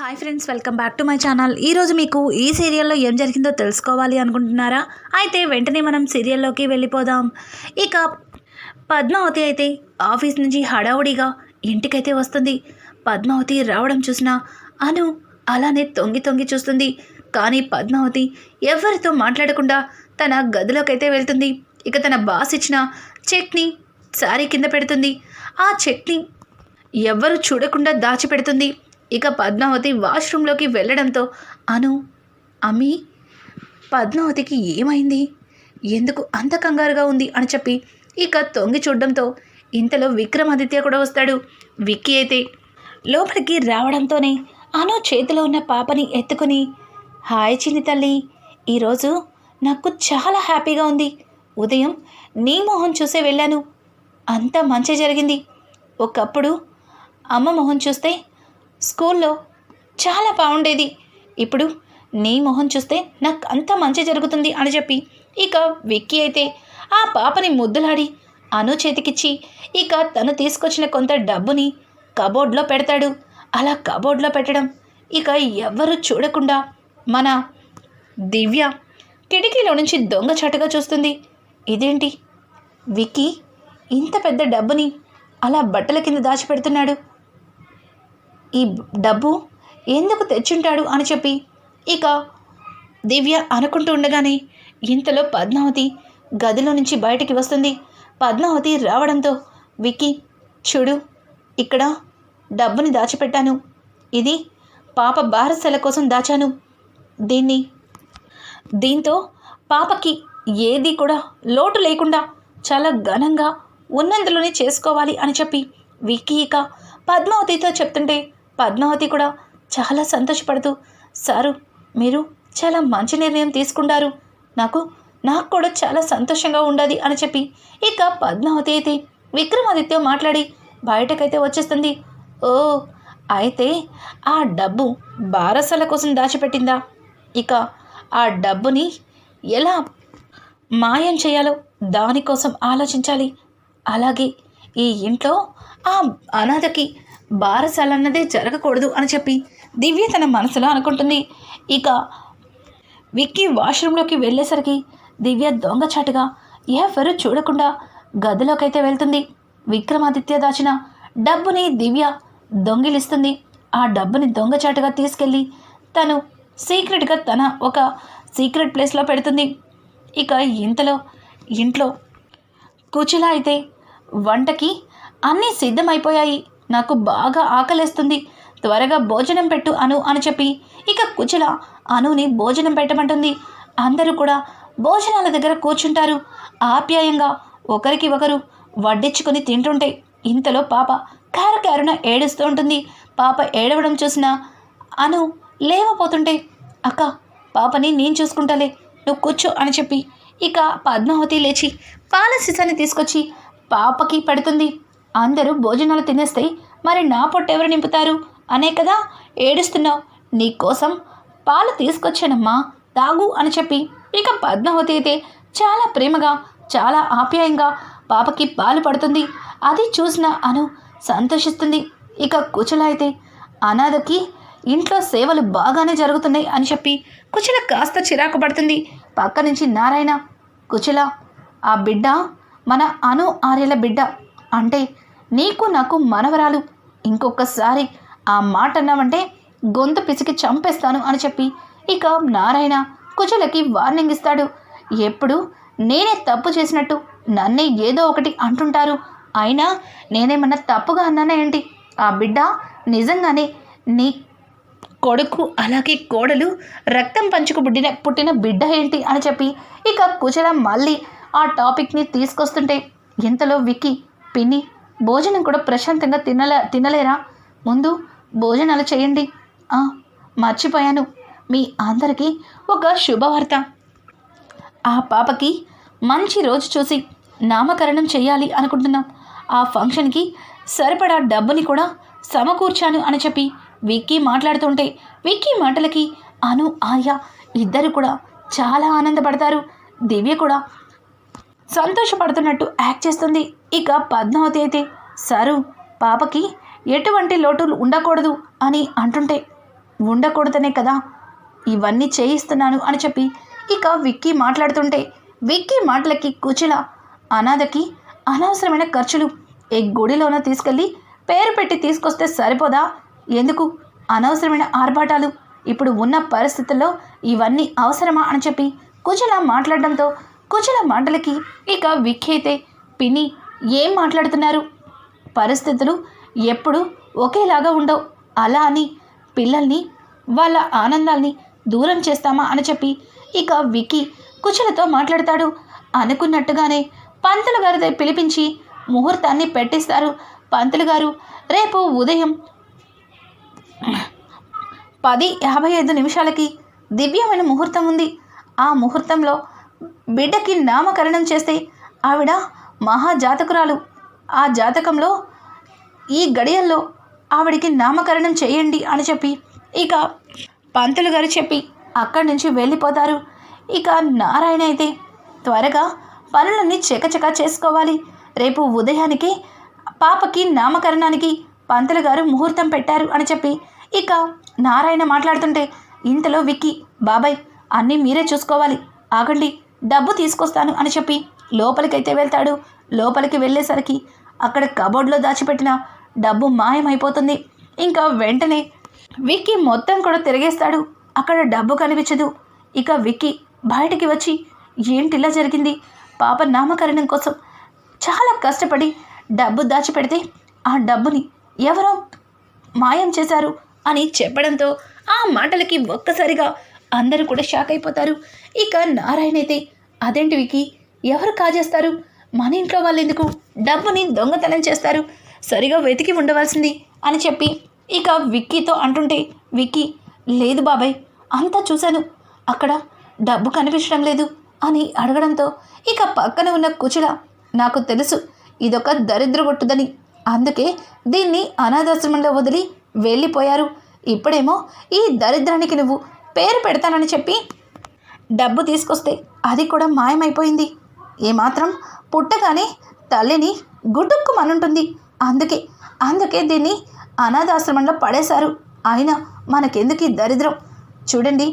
Hi friends, welcome back to my channel. ఈరోజు మీకు ఈ సీరియల్లో ఏం జరిగిందో తెలుసుకోవాలి అనుకుంటున్నారా? అయితే వెంటనే మనం సీరియల్లోకి వెళ్ళిపోదాం. ఇక పద్మావతి అయితే ఆఫీస్ నుంచి హడావుడిగా ఇంటికైతే వస్తుంది. పద్మావతి రావడం చూసిన అను అలానే తొంగి తొంగి చూస్తుంది. కానీ పద్మావతి ఎవరితో మాట్లాడకుండా తన గదిలోకైతే వెళ్తుంది. ఇక తన బాస్ ఇచ్చిన చెక్ని శారీ కింద పెడుతుంది. ఆ చెక్ని ఎవ్వరు చూడకుండా దాచిపెడుతుంది. ఇక పద్మావతి వాష్రూమ్లోకి వెళ్ళడంతో అను, అమ్మి, పద్మావతికి ఏమైంది, ఎందుకు అంత కంగారుగా ఉంది అని చెప్పి ఇక తొంగి చూడడంతో ఇంతలో విక్రమాదిత్య కూడా వస్తాడు. విక్కీ అయితే లోపలికి రావడంతోనే అను చేతిలో ఉన్న పాపని ఎత్తుకుని, హాయ్ చిన్ని తల్లి, ఈరోజు నాకు చాలా హ్యాపీగా ఉంది. ఉదయం నీ మొహం చూసే వెళ్ళాను, అంతా మంచి జరిగింది. ఒకప్పుడు అమ్మ మొహం చూస్తే స్కూల్లో చాలా బాగుండేది, ఇప్పుడు నీ మొహం చూస్తే నాకు అంత మంచి జరుగుతుంది అని చెప్పి ఇక విక్కీ అయితే ఆ పాపని ముద్దులాడి అను చేతికిచ్చి ఇక తను తీసుకొచ్చిన కొంత డబ్బుని కబోర్డ్లో పెడతాడు. అలా కబోర్డ్లో పెట్టడం ఇక ఎవ్వరూ చూడకుండా మన దివ్య కిటికీలో నుంచి దొంగచాటుగా చూస్తుంది. ఇదేంటి, విక్కీ ఇంత పెద్ద డబ్బుని అలా బట్టల కింద దాచిపెడుతున్నాడు, ఈ డబ్బు ఎందుకు తెచ్చుంటాడు అని చెప్పి ఇక దివ్య అనుకుంటూ ఉండగానే ఇంతలో పద్మావతి గదిలో నుంచి బయటికి వస్తుంది. పద్మావతి రావడంతో, విక్కీ చూడు, ఇక్కడ డబ్బుని దాచిపెట్టాను, ఇది పాప బారసాల కోసం దాచాను, దీంతో పాపకి ఏది కూడా లోటు లేకుండా చాలా ఘనంగా ఉన్నందులోనే చేసుకోవాలి అని చెప్పి విక్కీ ఇక పద్మావతితో చెప్తుంటే పద్మావతి కూడా చాలా సంతోషపడుతూ, సారు, మీరు చాలా మంచి నిర్ణయం తీసుకుంటారు, నాకు కూడా చాలా సంతోషంగా ఉండాలి అని చెప్పి ఇక పద్మావతి అయితే విక్రమాదిత్య మాట్లాడి బయటకైతే వచ్చేస్తుంది. ఓ, అయితే ఆ డబ్బు బారసాల కోసం దాచిపెట్టిందా? ఇక ఆ డబ్బుని ఎలా మాయం చేయాలో దానికోసం ఆలోచించాలి. అలాగే ఈ ఇంట్లో ఆ అనాథకి బారసాలన్నదే జరగకూడదు అని చెప్పి దివ్య తన మనసులో అనుకుంటుంది. ఇక విక్కీ వాష్రూమ్లోకి వెళ్ళేసరికి దివ్య దొంగచాటుగా ఎవరు చూడకుండా గదిలోకైతే వెళ్తుంది. విక్రమాదిత్య దాచిన డబ్బుని దివ్య దొంగిలిస్తుంది. ఆ డబ్బుని దొంగచాటుగా తీసుకెళ్ళి తను సీక్రెట్గా తన ఒక సీక్రెట్ ప్లేస్లో పెడుతుంది. ఇక ఇంతలో ఇంట్లో కుచిల అయితే వంటకి అన్నీ సిద్ధమైపోయాయి, నాకు బాగా ఆకలేస్తుంది, త్వరగా భోజనం పెట్టు అను అని చెప్పి ఇక కుచిల అనుని భోజనం పెట్టమంటుంది. అందరూ కూడా భోజనాల దగ్గర కూర్చుంటారు. ఆప్యాయంగా ఒకరికి ఒకరు వడ్డించుకొని తింటుంటే ఇంతలో పాప కారున ఏడుస్తూ ఉంటుంది. పాప ఏడవడం చూసిన అను లేవపోతుంటే, అక్క, పాపని నేను చూసుకుంటాలే, నువ్వు కూర్చో అని చెప్పి ఇక పద్మావతి లేచి పాల సీసాని తీసుకొచ్చి పాపకి పెడుతుంది. అందరూ భోజనాలు తినేస్తే మరి నా పొట్టు ఎవరు నింపుతారు అనే కదా ఏడుస్తున్నావు, నీకోసం పాలు తీసుకొచ్చానమ్మా, తాగు అని చెప్పి ఇక పద్మావతి అయితే చాలా ప్రేమగా చాలా ఆప్యాయంగా పాపకి పాలు పడుతుంది. అది చూసిన అను సంతోషిస్తుంది. ఇక కుచల అయితే అనాథకి ఇంట్లో సేవలు బాగానే జరుగుతున్నాయి అని చెప్పి కుచల కాస్త చిరాకు పడుతుంది. పక్క నుంచి నారాయణ, కుచల, ఆ బిడ్డ మన అను ఆర్యల బిడ్డ, అంటే నీకు నాకు మనవరాలు, ఇంకొకసారి ఆ మాట అన్నామంటే గొంతు పిసికి చంపేస్తాను అని చెప్పి ఇక నారాయణ కుచలకి వార్నింగ్ ఇస్తాడు. ఎప్పుడు నేనే తప్పు చేసినట్టు నన్నే ఏదో ఒకటి అంటుంటారు, అయినా నేనేమన్నా తప్పుగా అన్నానా ఏంటి? ఆ బిడ్డ నిజంగానే నీ కొడుకు అలాగే కోడలు రక్తం పంచుకు పుట్టిన బిడ్డ ఏంటి అని చెప్పి ఇక కుచల మళ్ళీ ఆ టాపిక్ని తీసుకొస్తుంటే ఇంతలో విక్కీ, పిన్ని, భోజనం కూడా ప్రశాంతంగా తినలేరా? ముందు భోజనాలు చేయండి. మర్చిపోయాను, మీ అందరికీ ఒక శుభవార్త, ఆ పాపకి మంచి రోజు చూసి నామకరణం చేయాలి అనుకుంటున్నాం, ఆ ఫంక్షన్కి సరిపడా డబ్బుని కూడా సమకూర్చాను అని చెప్పి విక్కీ మాట్లాడుతుంటే విక్కీ మాటలకి అను ఆర్య ఇద్దరు కూడా చాలా ఆనందపడతారు. దివ్య కూడా సంతోషపడుతున్నట్టు యాక్ట్ చేస్తుంది. ఇక పద్మావతి అయితే, సారు, పాపకి ఎటువంటి లోటులు ఉండకూడదు అని అంటుంటే ఉండకూడదనే కదా ఇవన్నీ చేయిస్తున్నాను అని చెప్పి ఇక విక్కీ మాట్లాడుతుంటే విక్కీ మాటలకి కుచిల అనాథకి అనవసరమైన ఖర్చులు ఈ గుడిలోన తీసుకెళ్ళి పేరు పెట్టి తీసుకొస్తే సరిపోదా, ఎందుకు అనవసరమైన ఆర్భాటాలు, ఇప్పుడు ఉన్న పరిస్థితుల్లో ఇవన్నీ అవసరమా అని చెప్పి కుచిల మాట్లాడడంతో కుచిల మాటలకి ఇక విక్కీ అయితే పిన్ని ఏం మాట్లాడుతున్నారు, పరిస్థితులు ఎప్పుడు ఒకేలాగా ఉండవు, అలా అని పిల్లల్ని వాళ్ళ ఆనందాల్ని దూరం చేస్తామా అని చెప్పి ఇక విక్కీ కుచిలతో మాట్లాడతాడు. అనుకున్నట్టుగానే పంతులు గారి పిలిపించి ముహూర్తాన్ని పెట్టిస్తారు. పంతులు గారు రేపు ఉదయం 10:55 దివ్యమైన ముహూర్తం ఉంది. ఆ ముహూర్తంలో బిడ్డకి నామకరణం చేస్తే ఆవిడ మహాజాతకురాలు, ఆ జాతకంలో ఈ గడియల్లో ఆవిడికి నామకరణం చేయండి అని చెప్పి ఇక పంతులు గారు చెప్పి అక్కడి నుంచి వెళ్ళిపోతారు. ఇక నారాయణ అయితే త్వరగా పనులన్నీ చకచకా చేసుకోవాలి, రేపు ఉదయానికి పాపకి నామకరణానికి పంతులు గారు ముహూర్తం పెట్టారు అని చెప్పి ఇక నారాయణ మాట్లాడుతుంటే ఇంతలో విక్కీ బాబాయ్ అన్నీ మీరే చూసుకోవాలి, ఆగండి డబ్బు తీసుకొస్తాను అని చెప్పి లోపలికైతే వెళ్తాడు. లోపలికి వెళ్ళేసరికి అక్కడ కబోర్డ్లో దాచిపెట్టిన డబ్బు మాయమైపోతుంది. ఇంకా వెంటనే విక్కీ మొత్తం కూడా తిరిగేస్తాడు, అక్కడ డబ్బు కనిపించదు. ఇక విక్కీ బయటికి వచ్చి ఏంటిలా జరిగింది, పాప నామకరణం కోసం చాలా కష్టపడి డబ్బు దాచిపెడితే ఆ డబ్బుని ఎవరో మాయం చేశారు అని చెప్పడంతో ఆ మాటలకి ఒక్కసారిగా అందరూ కూడా షాక్ అయిపోతారు. ఇక నారాయణ అయితే అదేంటి విక్కీ, ఎవరు కాజేస్తారు, మన ఇంట్లో వాళ్ళు ఎందుకు డబ్బుని దొంగతనం చేస్తారు, సరిగా వెతికి ఉండవలసింది అని చెప్పి ఇక విక్కీతో అంటుంటే విక్కీ లేదు బాబాయ్ అంతా చూశాను, అక్కడ డబ్బు కనిపించడం లేదు అని అడగడంతో ఇక పక్కన ఉన్న కుచిల నాకు తెలుసు ఇదొక దరిద్రగొట్టుదని, అందుకే దీన్ని అనాథాశ్రమంలో వదిలి వెళ్ళిపోయారు, ఇప్పుడేమో ఈ దరిద్రానికి నువ్వు పేరు పెడతానని చెప్పి డబ్బు తీసుకొస్తే అది కూడా మాయమైపోయింది, ఏమాత్రం పుట్టగానే తల్లిని గుడ్డుక్కుమనుంటుంది, అందుకే దీన్ని అనాథాశ్రమంలో పడేశారు, అయినా మనకెందుకు ఈ దరిద్రం, చూడండి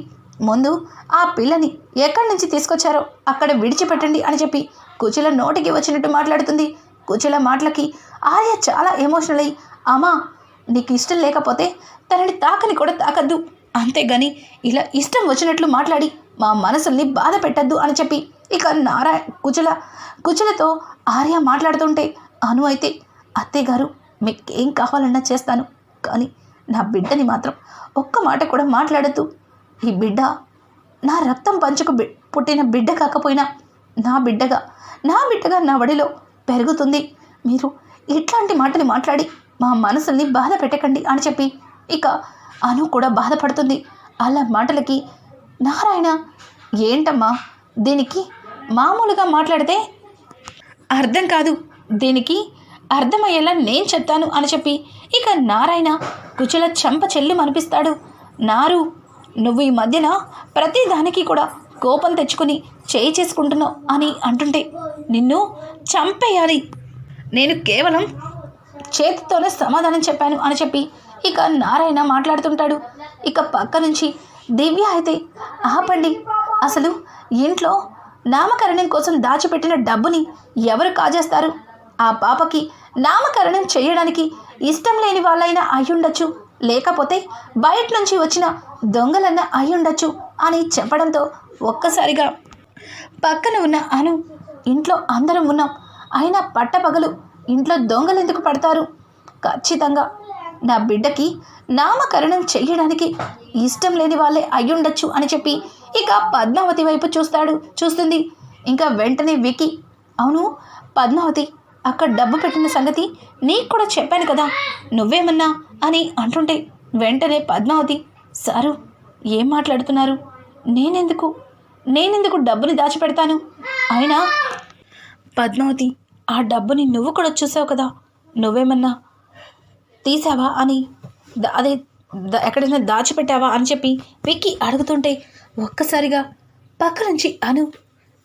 ముందు ఆ పిల్లని ఎక్కడి నుంచి తీసుకొచ్చారో అక్కడ విడిచిపెట్టండి అని చెప్పి కుచిల నోటికి వచ్చినట్టు మాట్లాడుతుంది. కుచిల మాటలకి ఆర్య చాలా ఎమోషనల్ అయ్యి అమ్మా నీకు ఇష్టం లేకపోతే తనని తాకని కూడా తాకద్దు, అంతేగాని ఇలా ఇష్టం వచ్చినట్లు మాట్లాడి మా మనసుల్ని బాధ పెట్టద్దు అని చెప్పి ఇక కుచిలతో ఆర్య మాట్లాడుతుంటే అను అయితే అత్తయ్య గారు మీకేం కావాలన్నా చేస్తాను, కానీ నా బిడ్డని మాత్రం ఒక్క మాట కూడా మాట్లాడద్దు, ఈ బిడ్డ నా రక్తం పంచుకు పుట్టిన బిడ్డ కాకపోయినా నా బిడ్డగా నా వడిలో పెరుగుతుంది, మీరు ఇట్లాంటి మాటలు మాట్లాడి మా మనసుల్ని బాధ పెట్టకండి అని చెప్పి ఇక అను కూడా బాధపడుతుంది. అలా మాటలకి నారాయణ ఏంటమ్మా దీనికి మామూలుగా మాట్లాడితే అర్థం కాదు, దీనికి అర్థమయ్యేలా నేను చెప్తాను అని చెప్పి ఇక నారాయణ కుచిల చెంప చెల్లి అనిపిస్తాడు. నారు నువ్వు ఈ మధ్యన ప్రతి దానికి కూడా కోపం తెచ్చుకుని చేయి చేసుకుంటున్నావు అని అంటుంటే నిన్ను చంపేయాలి, నేను కేవలం చేతితోనే సమాధానం చెప్పాను అని చెప్పి ఇక నారాయణ మాట్లాడుతుంటాడు. ఇక పక్క నుంచి దివ్య అయితే ఆపండి, అసలు ఇంట్లో నామకరణం కోసం దాచిపెట్టిన డబ్బుని ఎవరు కాజేస్తారు, ఆ పాపకి నామకరణం చేయడానికి ఇష్టం లేని వాళ్ళైనా అయ్యుండొచ్చు, లేకపోతే బయట నుంచి వచ్చిన దొంగలన్న అయ్యుండొచ్చు అని చెప్పడంతో ఒక్కసారిగా పక్కన ఉన్న అను ఇంట్లో అందరం ఉన్నాం, అయినా పట్టపగలు ఇంట్లో దొంగలు ఎందుకు పడతారు, ఖచ్చితంగా నా బిడ్డకి నామకరణం చెయ్యడానికి ఇష్టం లేని వాళ్ళే అయ్యుండొచ్చు అని చెప్పి ఇక పద్మావతి వైపు చూస్తుంది. ఇంకా వెంటనే విక్కీ అవును పద్మావతి అక్కడ డబ్బు పెట్టిన సంగతి నీకు కూడా చెప్పాను కదా నువ్వేమన్నా అని అంటుంటే వెంటనే పద్మావతి సారు ఏం మాట్లాడుతున్నారు, నేనెందుకు డబ్బుని దాచిపెడతాను, అయినా పద్మావతి ఆ డబ్బుని నువ్వు కూడా చూసావు కదా నువ్వేమన్నా తీసావా అని అదే ఎక్కడైనా దాచిపెట్టావా అని చెప్పి విక్కీ అడుగుతుంటే ఒక్కసారిగా పక్క నుంచి అను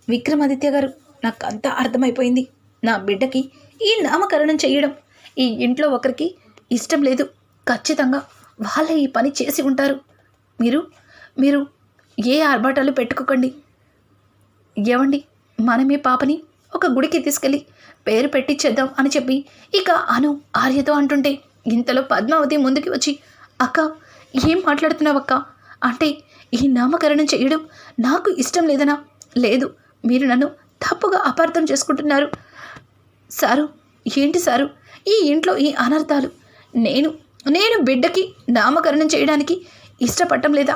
విక్రమాదిత్య గారు నాకు అంతా అర్థమైపోయింది, నా బిడ్డకి ఈ నామకరణం చేయడం ఈ ఇంట్లో ఒకరికి ఇష్టం లేదు, ఖచ్చితంగా వాళ్ళే ఈ పని చేసి ఉంటారు, మీరు మీరు ఏ ఆర్భాటాలు పెట్టుకోకండి. ఏవండి, మనమే పాపని ఒక గుడికి తీసుకెళ్ళి పేరు పెట్టించేద్దాం అని చెప్పి ఇక అను ఆర్యతో అంటుంటే ఇంతలో పద్మావతి ముందుకి వచ్చి, అక్క ఏం మాట్లాడుతున్నావక్క? అంటే ఈ నామకరణం చేయడం నాకు ఇష్టం లేదనా? లేదు, మీరు నన్ను తప్పుగా అపార్థం చేసుకుంటున్నారు సారు. ఏంటి సారు ఈ ఇంట్లో ఈ అనర్థాలు? నేను బిడ్డకి నామకరణం చేయడానికి ఇష్టపడటం లేదా?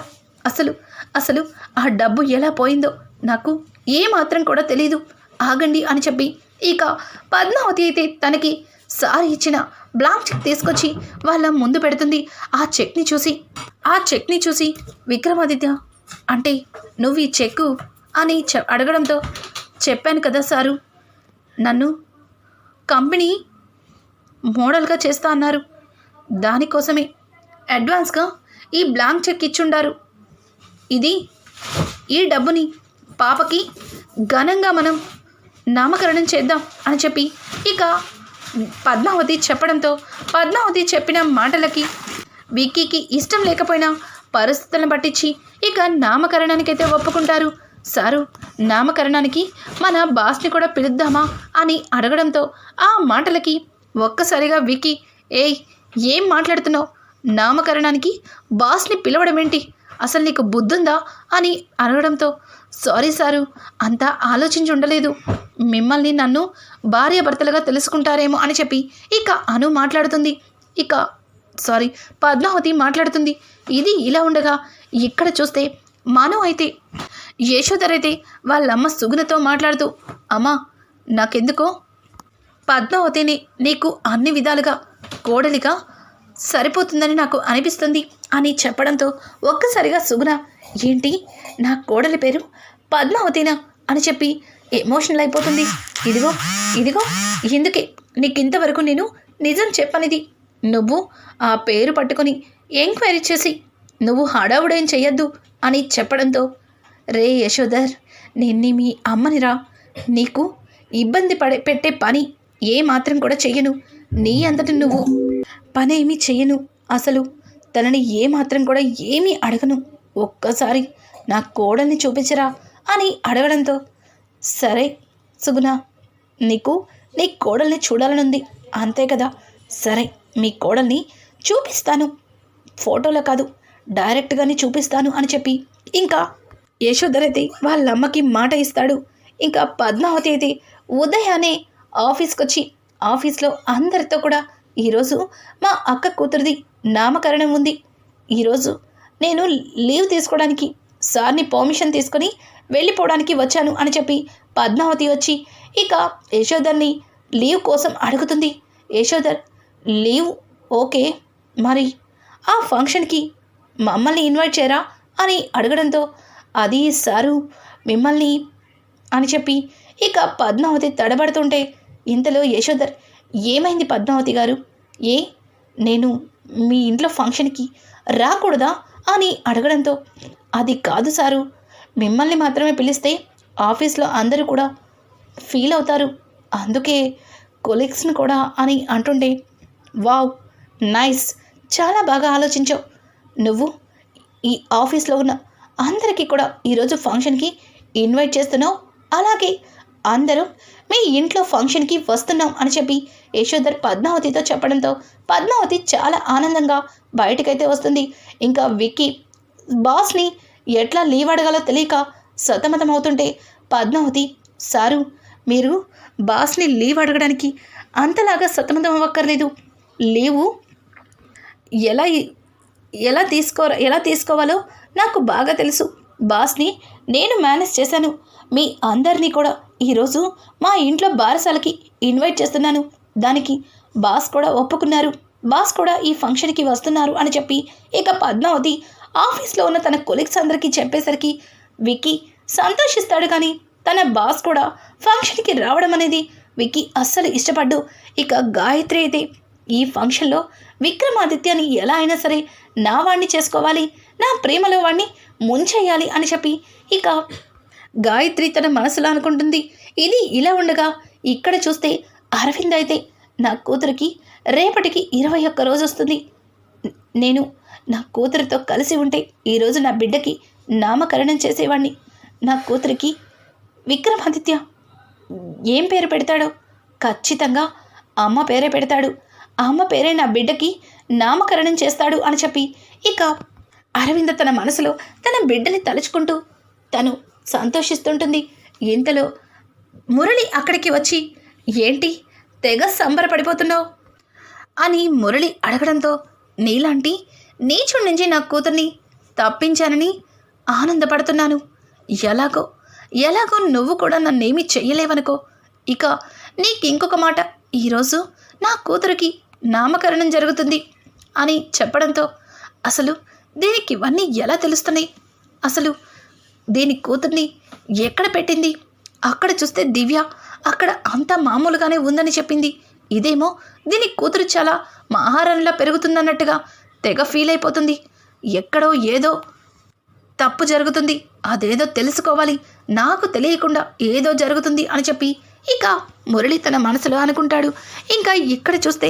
అసలు ఆ డబ్బు ఎలా పోయిందో నాకు ఏమాత్రం కూడా తెలీదు. ఆగండి అని చెప్పి ఇక పద్మావతి అయితే తనకి సార్ ఇచ్చిన బ్లాంక్ చెక్ తీసుకొచ్చి వాళ్ళ ముందు పెడుతుంది. ఆ చెక్ని చూసి విక్రమాదిత్య, అంటే నువ్వు ఈ చెక్కు అని అడగడంతో, చెప్పాను కదా సారు, నన్ను కంపెనీ మోడల్గా చేస్తా అన్నారు, దానికోసమే అడ్వాన్స్గా ఈ బ్లాంక్ చెక్ ఇచ్చుండారు. ఈ డబ్బుని పాపకి ఘనంగా మనం నామకరణం చేద్దాం అని చెప్పి ఇక పద్మావతి చెప్పడంతో, పద్మావతి చెప్పిన మాటలకి విక్కీకి ఇష్టం లేకపోయినా పరిస్థితులను పట్టించి ఇక నామకరణానికైతే ఒప్పుకుంటారు. సారు, నామకరణానికి మన బాస్ని కూడా పిలుద్దామా అని అడగడంతో ఆ మాటలకి ఒక్కసారిగా విక్కీ, ఏం మాట్లాడుతున్నావు? నామకరణానికి బాస్ని పిలవడం ఏంటి? అసలు నీకు బుద్ధుందా అని అడగడంతో, సారీ సారు, అంతా ఆలోచించి ఉండలేదు. మిమ్మల్ని నన్ను భార్యాభర్తలుగా తెలుసుకుంటారేమో అని చెప్పి ఇక అను మాట్లాడుతుంది. పద్మావతి మాట్లాడుతుంది. ఇది ఇలా ఉండగా ఇక్కడ చూస్తే మను అయితే యశోధర్ అయితే వాళ్ళమ్మ సుగుణతో మాట్లాడుతూ, అమ్మా, నాకెందుకో పద్మావతిని నీకు అన్ని విధాలుగా కోడలిగా సరిపోతుందని నాకు అనిపిస్తుంది అని చెప్పడంతో ఒక్కసారిగా సుగుణ, ఏంటి నా కోడలి పేరు పద్మావతినా అని చెప్పి ఎమోషనల్ అయిపోతుంది. ఇదిగో ఎందుకే నీకింతవరకు నేను నిజం చెప్పనిది. నువ్వు ఆ పేరు పట్టుకొని ఎంక్వైరీ చేసి నువ్వు హడావుడేం చెయ్యొద్దు అని చెప్పడంతో, రే యశోధర్, నేను మీ అమ్మనిరా, నీకు ఇబ్బంది పెట్టే పని ఏమాత్రం కూడా చెయ్యను. నీ అంతటి నువ్వు పనేమీ చెయ్యను. అసలు తనని ఏమాత్రం కూడా ఏమీ అడగను. ఒక్కసారి నా కోడల్ని చూపించరా అని అడగడంతో, సరే సుగుణ, నీకు నీ కోడల్ని చూడాలనుంది అంతే కదా, సరే మీ కోడల్ని చూపిస్తాను, ఫోటోలో కాదు డైరెక్ట్గానే చూపిస్తాను అని చెప్పి ఇంకా యశోధర్ అయితే వాళ్ళమ్మకి మాట ఇస్తాడు. ఇంకా పద్మావతి అయితే ఉదయాన్నే ఆఫీస్కి వచ్చి ఆఫీస్లో అందరితో కూడా, ఈరోజు మా అక్క కూతురిది నామకరణం ఉంది, ఈరోజు నేను లీవ్ తీసుకోవడానికి సార్ని పర్మిషన్ తీసుకొని వెళ్ళిపోవడానికి వచ్చాను అని చెప్పి పద్మావతి వచ్చి ఇక యశోధర్ని లీవ్ కోసం అడుగుతుంది. యశోధర్, లీవ్ ఓకే, మరి ఆ ఫంక్షన్కి మమ్మల్ని ఇన్వైట్ చేయరా అని అడగడంతో, అది సారు మిమ్మల్ని అని చెప్పి ఇక పద్మావతి తడబడుతుంటే ఇంతలో యశోధర్, ఏమైంది పద్మావతి గారు? నేను మీ ఇంట్లో ఫంక్షన్కి రాకూడదా అని అడగడంతో, అది కాదు సారు, మిమ్మల్ని మాత్రమే పిలిస్తే ఆఫీస్లో అందరూ కూడా ఫీల్ అవుతారు, అందుకే కొలీగ్స్ని కూడా అని అంటుంటే, వావ్ నైస్, చాలా బాగా ఆలోచించావు. నువ్వు ఈ ఆఫీస్లో ఉన్న అందరికీ కూడా ఈరోజు ఫంక్షన్కి ఇన్వైట్ చేస్తున్నావు, అలాగే అందరూ మీ ఇంట్లో ఫంక్షన్కి వస్తున్నాం అని చెప్పి యశోధర్ పద్మావతితో చెప్పడంతో పద్మావతి చాలా ఆనందంగా బయటకైతే వస్తుంది. ఇంకా విక్కీ బాస్ని ఎట్లా లీవ్ అడగాలో తెలియక సతమతం అవుతుంటే పద్మావతి, సారు, మీరు బాస్ని లీవ్ అడగడానికి అంతలాగా సతమతం అవ్వక్కర్లేదు. లీవు ఎలా తీసుకోవాలో నాకు బాగా తెలుసు. బాస్ని నేను మేనేజ్ చేశాను. మీ అందరినీ కూడా ఈరోజు మా ఇంట్లో బారసాలకి ఇన్వైట్ చేస్తున్నాను, దానికి బాస్ కూడా ఒప్పుకున్నారు, బాస్ కూడా ఈ ఫంక్షన్కి వస్తున్నారు అని చెప్పి ఇక పద్మావతి ఆఫీస్లో ఉన్న తన కొలీగ్స్ అందరికీ చెప్పేసరికి విక్కీ సంతోషిస్తాడు. కానీ తన బాస్ కూడా ఫంక్షన్కి రావడం అనేది విక్కీ అస్సలు ఇష్టపడ్డు. ఇక గాయత్రి అయితే ఈ ఫంక్షన్లో విక్రమాదిత్యని ఎలా అయినా సరే నా వాణ్ణి చేసుకోవాలి, నా ప్రేమలో వాణ్ణి ముంచేయాలి అని చెప్పి ఇక గాయత్రి తన మనసులో అనుకుంటుంది. ఇది ఇలా ఉండగా ఇక్కడ చూస్తే అరవింద్ అయితే నా కూతురికి రేపటికి 21 రోజు వస్తుంది, నేను నా కూతురితో కలిసి ఉంటే ఈరోజు నా బిడ్డకి నామకరణం చేసేవాడిని. నా కూతురికి విక్రమాదిత్య ఏం పేరు పెడతాడో ఖచ్చితంగా అమ్మ పేరే పెడతాడు. అమ్మ పేరే నా బిడ్డకి నామకరణం చేస్తాడు అని చెప్పి ఇక అరవింద తన మనసులో తన బిడ్డని తలుచుకుంటూ తను సంతోషిస్తుంటుంది. ఇంతలో మురళి అక్కడికి వచ్చి ఏంటి తెగ సంబరపడిపోతున్నావు అని మురళి అడగడంతో నీలాంటి నీచుడి నుంచి నా కూతుర్ని తప్పించానని ఆనందపడుతున్నాను. ఎలాగో నువ్వు కూడా నన్నేమీ చెయ్యలేవనుకో. ఇక నీకింకొక మాట, ఈరోజు నా కూతురికి నామకరణం జరుగుతుంది అని చెప్పడంతో అసలు దీనికి ఇవన్నీ ఎలా తెలుస్తున్నాయి? అసలు దీని కూతుర్ని ఎక్కడ పెట్టింది? అక్కడ చూస్తే దివ్య అక్కడ అంతా మామూలుగానే ఉందని చెప్పింది. ఇదేమో దీని కూతురు చాలా మహారాణిలా పెరుగుతుందన్నట్టుగా తెగ ఫీల్ అయిపోతుంది. ఎక్కడో ఏదో తప్పు జరుగుతుంది, అదేదో తెలుసుకోవాలి, నాకు తెలియకుండా ఏదో జరుగుతుంది అని చెప్పి ఇక మురళి తన మనసులో అనుకుంటాడు. ఇంకా ఇక్కడ చూస్తే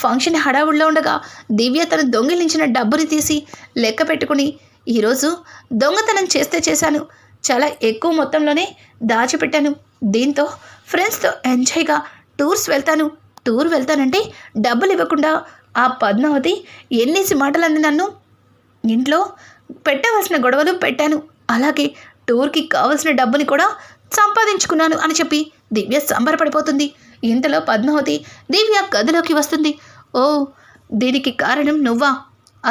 ఫంక్షన్ హడావుడిలో ఉండగా దివ్య తను దొంగిలించిన డబ్బుని తీసి లెక్క పెట్టుకుని ఈరోజు దొంగతనం చేశాను, చాలా ఎక్కువ మొత్తంలోనే దాచిపెట్టాను. దీంతో ఫ్రెండ్స్తో ఎంజాయ్గా టూర్ వెళ్తానంటే డబ్బులు ఇవ్వకుండా ఆ పద్మావతి ఎన్నేసి మాటలన్నీ నన్ను ఇంట్లో పెట్టవలసిన గొడవలు పెట్టాను, అలాగే టూర్కి కావలసిన డబ్బుని కూడా సంపాదించుకున్నాను అని చెప్పి దివ్య సంబరపడిపోతుంది. ఇంతలో పద్మావతి దివ్య గదిలోకి వస్తుంది. ఓ, దీనికి కారణం నువ్వా?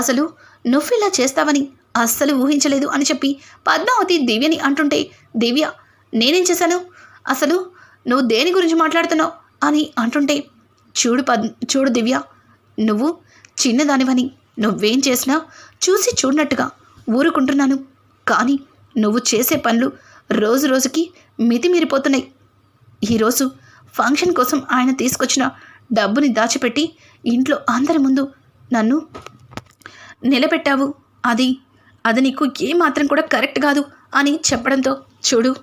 అసలు నువ్వు ఇలా చేస్తావని అస్సలు ఊహించలేదు అని చెప్పి పద్మావతి దివ్యని అంటుంటే దివ్య నేనేం చేశాను, అసలు నువ్వు దేని గురించి మాట్లాడుతున్నావు అని అంటుంటే చూడు దివ్య, నువ్వు చిన్నదానివని నువ్వేం చేసినా చూసి చూడనట్టుగా ఊరుకుంటున్నాను. కానీ నువ్వు చేసే పనులు రోజు రోజుకి మితిమీరిపోతున్నాయి. ఈరోజు ఫంక్షన్ కోసం ఆయన తీసుకొచ్చిన డబ్బుని దాచిపెట్టి ఇంట్లో అందరి ముందు నన్ను నిలబెట్టావు. అది నీకు ఏమాత్రం కూడా కరెక్ట్ కాదు అని చెప్పడంతో చూడు,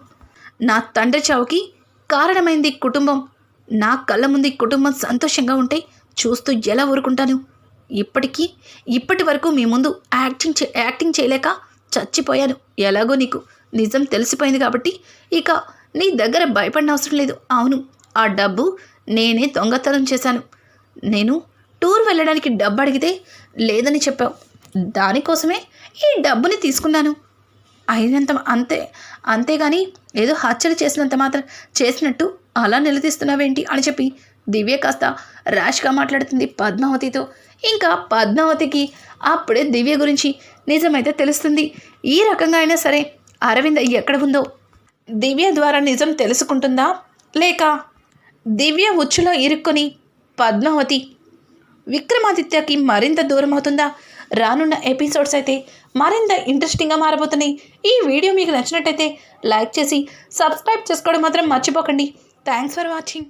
నా తండ్రి చావుకి కారణమైంది కుటుంబం. నా కళ్ళ ముందు కుటుంబం సంతోషంగా ఉంటే చూస్తూ ఎలా ఊరుకుంటాను? ఇప్పటి వరకు మీ ముందు యాక్టింగ్ చేయలేక చచ్చిపోయాను. ఎలాగో నీకు నిజం తెలిసిపోయింది కాబట్టి ఇక నీ దగ్గర భయపడిన అవసరం లేదు. అవును, ఆ డబ్బు నేనే దొంగతనం చేశాను. నేను టూర్ వెళ్ళడానికి డబ్బు అడిగితే లేదని చెప్పావు, దానికోసమే ఈ డబ్బుని తీసుకున్నాను. అయినంత అంతేగాని ఏదో హత్యలు చేసినట్టు అలా నిలదీస్తున్నావేంటి అని చెప్పి దివ్య కాస్త ర్యాష్గా మాట్లాడుతుంది పద్మావతితో. ఇంకా పద్మావతికి అప్పుడే దివ్య గురించి నిజమైతే తెలుస్తుంది. ఈ రకంగా అయినా సరే అరవింద ఎక్కడ ఉందో దివ్య ద్వారా నిజం తెలుసుకుంటుందా, లేక దివ్య ఉచ్చులో ఇరుక్కొని పద్మావతి విక్రమాదిత్యకి మరింత దూరం అవుతుందా? రానున్న ఎపిసోడ్స్ అయితే మరింత ఇంట్రెస్టింగ్గా మారబోతున్నాయి. ఈ వీడియో మీకు నచ్చినట్టయితే లైక్ చేసి సబ్స్క్రైబ్ చేసుకోవడం మాత్రం మర్చిపోకండి. Thanks for watching.